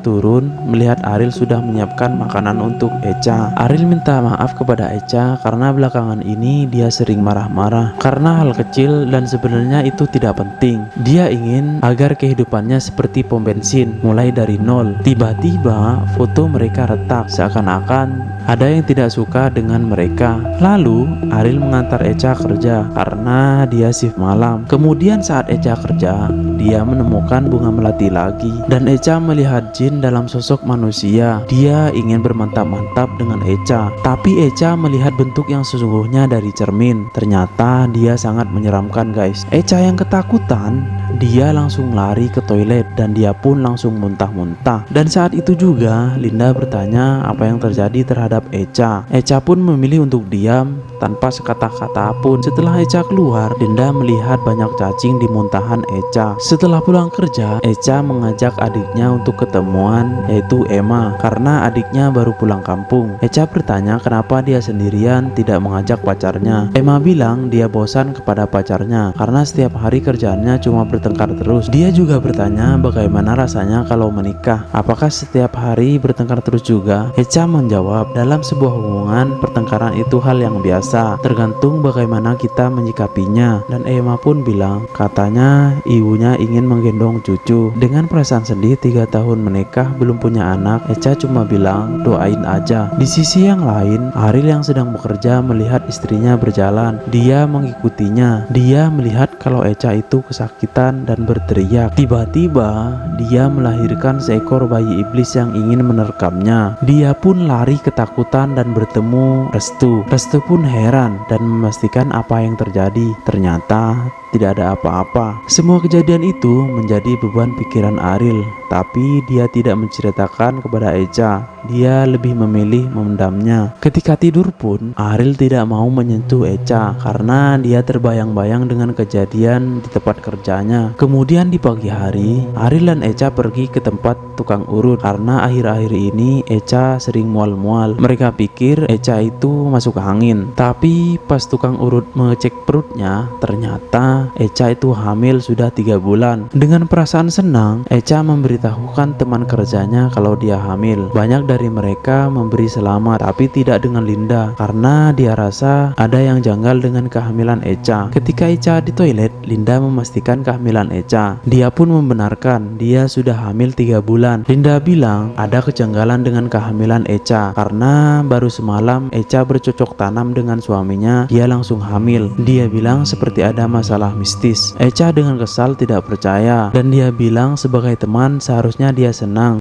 turun melihat Ariel sudah menyiapkan makanan untuk Echa. Ariel minta maaf kepada Echa karena belakangan ini dia sering marah-marah karena hal kecil dan sebenarnya itu tidak penting. Dia ingin agar kehidupannya seperti pom bensin, mulai dari nol. Tiba-tiba foto mereka retak, seakan-akan ada yang tidak suka dengan mereka. Lalu Ariel mengantar Echa kerja karena dia shift malam. Kemudian saat Echa kerja, dia menemukan bunga melati lagi dan Echa melihat jin dalam sosok manusia. Dia ingin bermantap-mantap dengan Echa, tapi Echa melihat bentuk yang sesungguhnya dari cermin. Ternyata dia sangat menyeramkan, guys. Echa yang ketakutan, dia langsung lari ke toilet dan dia pun langsung muntah-muntah. Dan saat itu juga Linda bertanya apa yang terjadi terhadap Echa. Echa pun memilih untuk diam tanpa sekata-kata pun. Setelah Echa keluar, Linda melihat banyak cacing di muntahan Echa. Setelah pulang kerja, Echa mengajak adiknya untuk ketemuan, yaitu Emma, karena adiknya baru pulang kampung. Echa bertanya kenapa dia sendirian tidak mengajak pacarnya. Emma bilang dia bosan kepada pacarnya karena setiap hari kerjaannya cuma bertengkar terus. Dia juga bertanya bagaimana rasanya kalau menikah. Apakah setiap hari bertengkar terus juga? Echa menjawab, dalam sebuah hubungan pertengkaran itu hal yang biasa, tergantung bagaimana kita menyikapinya. Dan Emma pun bilang katanya ibunya ingin menggendong cucu. Dengan perasaan sedih 3 tahun menikah belum punya anak, Echa cuma bilang doain aja. Di sisi yang lain, Ariel yang sedang bekerja melihat istrinya berjalan. Dia mengikutinya. Dia melihat kalau Echa itu kesakitan dan berteriak. Tiba-tiba dia melahirkan seekor bayi iblis yang ingin menerkamnya. Dia pun lari ketakutan dan bertemu Restu. Restu pun heran dan memastikan apa yang terjadi. Ternyata tidak ada apa-apa. Semua kejadian itu menjadi beban pikiran Ariel, tapi dia tidak menceritakan kepada Echa. Dia lebih memilih memendamnya. Ketika tidur pun, Ariel tidak mau menyentuh Echa karena dia terbayang-bayang dengan kejadian di tempat kerjanya. Kemudian di pagi hari, Ariel dan Echa pergi ke tempat tukang urut karena akhir-akhir ini Echa sering mual-mual. Mereka pikir Echa itu masuk angin, tapi pas tukang urut mengecek perutnya, ternyata Echa itu hamil sudah 3 bulan. Dengan perasaan senang, Echa memberitahukan teman kerjanya kalau dia hamil. Banyak dari mereka memberi selamat, tapi tidak dengan Linda karena dia rasa ada yang janggal dengan kehamilan Echa. Ketika Echa di toilet, Linda memastikan kehamilan Echa. Dia pun membenarkan dia sudah hamil 3 bulan. Linda bilang ada kejanggalan dengan kehamilan Echa karena baru semalam Echa bercocok tanam dengan suaminya, dia langsung hamil. Dia bilang seperti ada masalah mistis. Echa dengan kesal tidak percaya dan dia bilang sebagai teman seharusnya dia senang